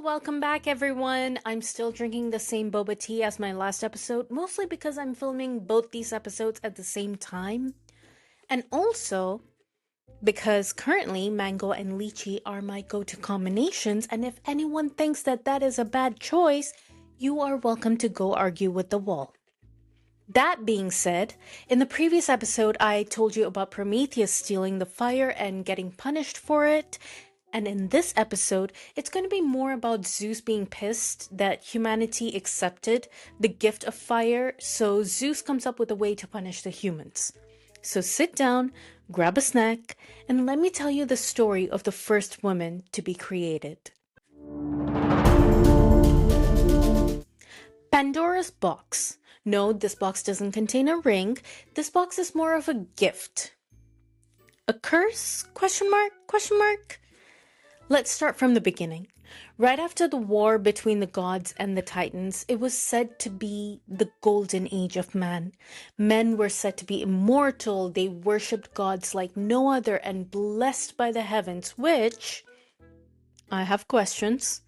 welcome back everyone. I'm still drinking the same boba tea as my last episode, mostly because I'm filming both these episodes at the same time. And also because currently mango and lychee are my go-to combinations, and if anyone thinks that that is a bad choice, you are welcome to go argue with the wall. That being said, in the previous episode I told you about Prometheus stealing the fire and getting punished for it. And in this episode, it's going to be more about Zeus being pissed that humanity accepted the gift of fire, so Zeus comes up with a way to punish the humans. So sit down, grab a snack, and let me tell you the story of the first woman to be created. Pandora's box. No, this box doesn't contain a ring. This box is more of a gift. A curse? Question mark? Question mark? Let's start from the beginning. Right after the war between the gods and the Titans, it was said to be the golden age of man. Men were said to be immortal, they worshipped gods like no other and blessed by the heavens, which I have questions.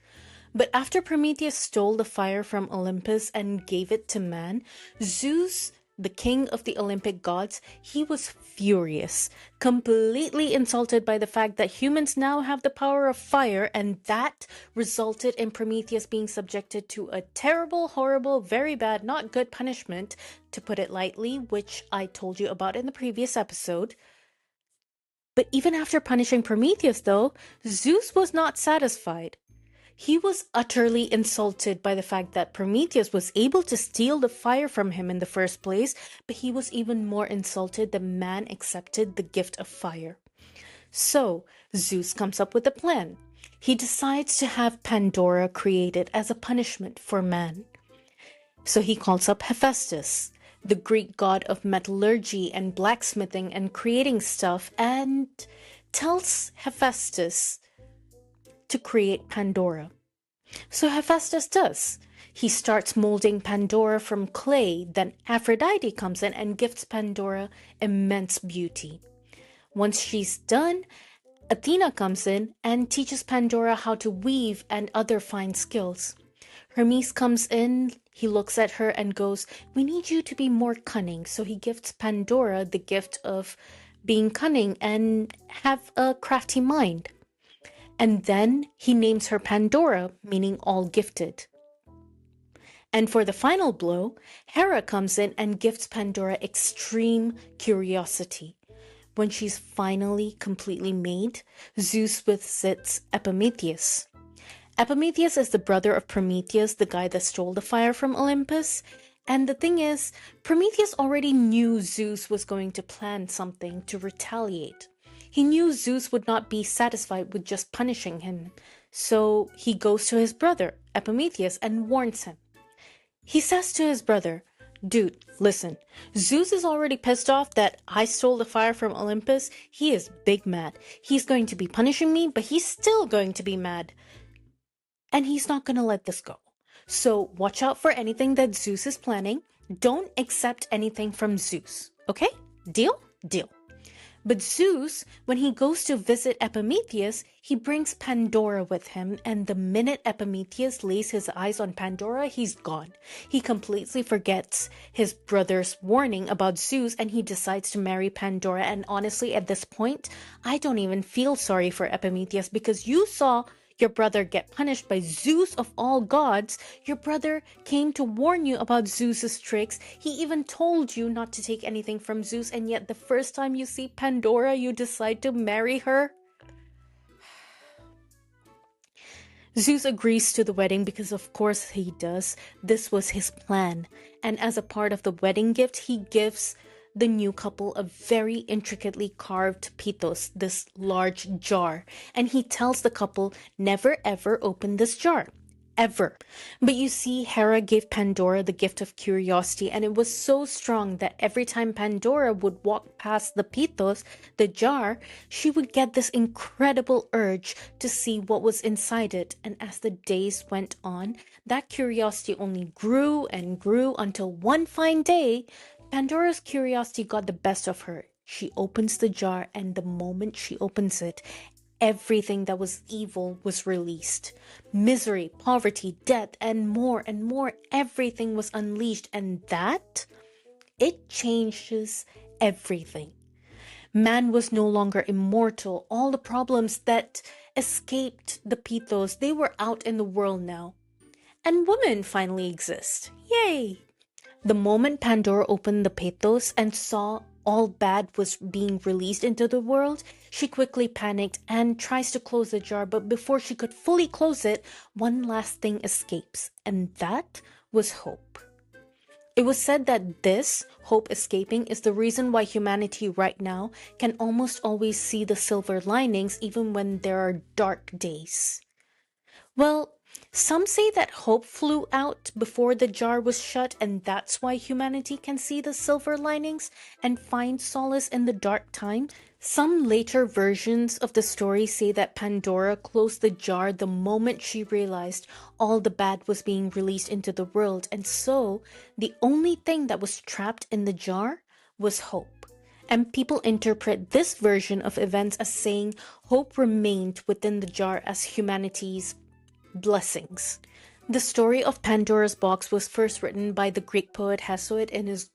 But after Prometheus stole the fire from Olympus and gave it to man, Zeus, the king of the Olympic gods, he was furious, completely insulted by the fact that humans now have the power of fire, and that resulted in Prometheus being subjected to a terrible, horrible, very bad, not good punishment, to put it lightly, which I told you about in the previous episode. But even after punishing Prometheus, though, Zeus was not satisfied. He was utterly insulted by the fact that Prometheus was able to steal the fire from him in the first place, but he was even more insulted that man accepted the gift of fire. So, Zeus comes up with a plan. He decides to have Pandora created as a punishment for man. So he calls up Hephaestus, the Greek god of metallurgy and blacksmithing and creating stuff, and tells Hephaestus to create Pandora. So Hephaestus does. He starts molding Pandora from clay, then Aphrodite comes in and gifts Pandora immense beauty. Once she's done, Athena comes in and teaches Pandora how to weave and other fine skills. Hermes comes in, he looks at her and goes, "We need you to be more cunning," so he gifts Pandora the gift of being cunning and have a crafty mind. And then he names her Pandora, meaning all gifted. And for the final blow, Hera comes in and gifts Pandora extreme curiosity. When she's finally completely made, Zeus visits Epimetheus. Epimetheus is the brother of Prometheus, the guy that stole the fire from Olympus. And the thing is, Prometheus already knew Zeus was going to plan something to retaliate. He knew Zeus would not be satisfied with just punishing him, so he goes to his brother, Epimetheus, and warns him. He says to his brother, "Dude, listen, Zeus is already pissed off that I stole the fire from Olympus. He is big mad. He's going to be punishing me, but he's still going to be mad. And he's not going to let this go. So watch out for anything that Zeus is planning. Don't accept anything from Zeus, okay? Deal? Deal." But Zeus, when he goes to visit Epimetheus, he brings Pandora with him, and the minute Epimetheus lays his eyes on Pandora, he's gone. He completely forgets his brother's warning about Zeus, and he decides to marry Pandora. And honestly, at this point, I don't even feel sorry for Epimetheus, because you saw your brother get punished by Zeus of all gods. Your brother came to warn you about Zeus's tricks. He even told you not to take anything from Zeus, and yet the first time you see Pandora, you decide to marry her. Zeus agrees to the wedding because of course he does. This was his plan. And as a part of the wedding gift, he gives the new couple a very intricately carved pithos, this large jar, and he tells the couple never ever open this jar. Ever. But you see, Hera gave Pandora the gift of curiosity, and it was so strong that every time Pandora would walk past the pithos, the jar, she would get this incredible urge to see what was inside it. And as the days went on, that curiosity only grew and grew until one fine day, Pandora's curiosity got the best of her. She opens the jar, and the moment she opens it, everything that was evil was released. Misery, poverty, death, and more, everything was unleashed, and that, it changes everything. Man was no longer immortal. All the problems that escaped the Pythos, they were out in the world now. And women finally exist. Yay! The moment Pandora opened the Pythos and saw all bad was being released into the world, she quickly panicked and tries to close the jar, but before she could fully close it, one last thing escapes, and that was hope. It was said that this, hope escaping, is the reason why humanity right now can almost always see the silver linings even when there are dark days. Well, some say that hope flew out before the jar was shut, and that's why humanity can see the silver linings and find solace in the dark time. Some later versions of the story say that Pandora closed the jar the moment she realized all the bad was being released into the world, and so the only thing that was trapped in the jar was hope. And people interpret this version of events as saying hope remained within the jar as humanity's blessings. The story of Pandora's box was first written by the Greek poet Hesiod in his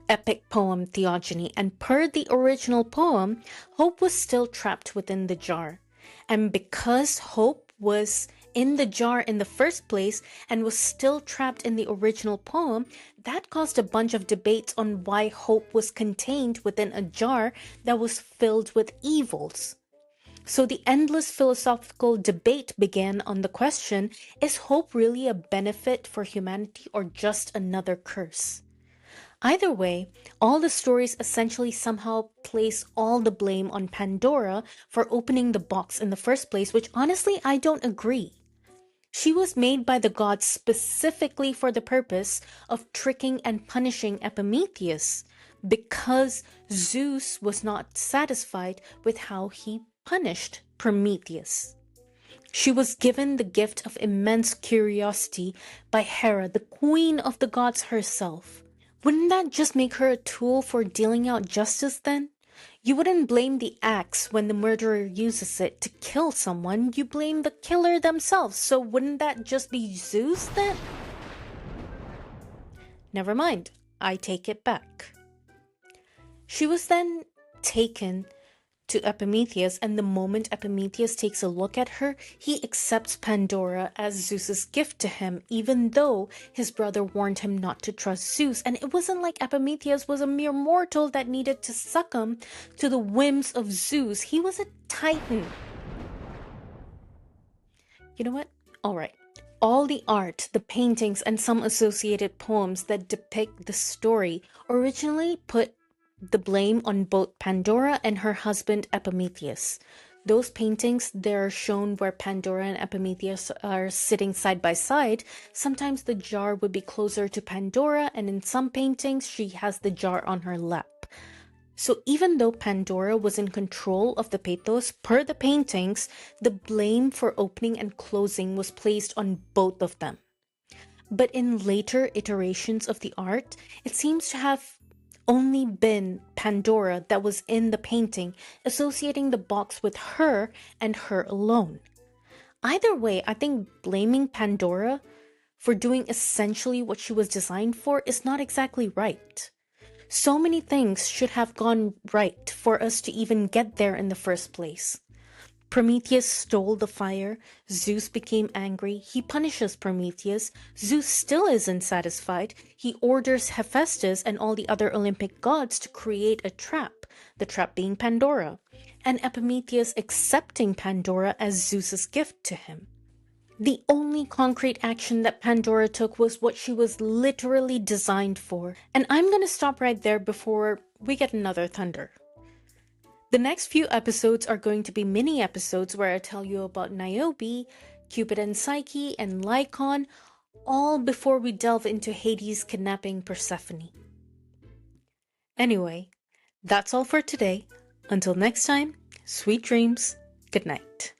epic poem Theogony, and per the original poem, hope was still trapped within the jar. And because hope was in the jar in the first place and was still trapped in the original poem, that caused a bunch of debates on why hope was contained within a jar that was filled with evils. So the endless philosophical debate began on the question, is hope really a benefit for humanity or just another curse? Either way, all the stories essentially somehow place all the blame on Pandora for opening the box in the first place, which honestly I don't agree. She was made by the gods specifically for the purpose of tricking and punishing Epimetheus, because Zeus was not satisfied with how he punished Prometheus. She was given the gift of immense curiosity by Hera, the queen of the gods herself. Wouldn't that just make her a tool for dealing out justice then? You wouldn't blame the axe when the murderer uses it to kill someone, you blame the killer themselves, so wouldn't that just be Zeus then? Never mind, I take it back. She was then taken to Epimetheus, and the moment Epimetheus takes a look at her, he accepts Pandora as Zeus's gift to him, even though his brother warned him not to trust Zeus. And it wasn't like Epimetheus was a mere mortal that needed to succumb to the whims of Zeus. He was a titan. You know what? Alright. All the art, the paintings, and some associated poems that depict the story originally put the blame on both Pandora and her husband Epimetheus. Those paintings, they're shown where Pandora and Epimetheus are sitting side by side. Sometimes the jar would be closer to Pandora, and in some paintings she has the jar on her lap. So even though Pandora was in control of the Pythos, per the paintings, the blame for opening and closing was placed on both of them. But in later iterations of the art, it seems to have only been Pandora that was in the painting, associating the box with her and her alone. Either way, I think blaming Pandora for doing essentially what she was designed for is not exactly right. So many things should have gone right for us to even get there in the first place. Prometheus stole the fire, Zeus became angry, he punishes Prometheus, Zeus still isn't satisfied, he orders Hephaestus and all the other Olympic gods to create a trap, the trap being Pandora, and Epimetheus accepting Pandora as Zeus's gift to him. The only concrete action that Pandora took was what she was literally designed for, and I'm gonna stop right there before we get another thunder. The next few episodes are going to be mini episodes where I tell you about Niobe, Cupid and Psyche, and Lycaon, all before we delve into Hades kidnapping Persephone. Anyway, that's all for today. Until next time, sweet dreams, good night.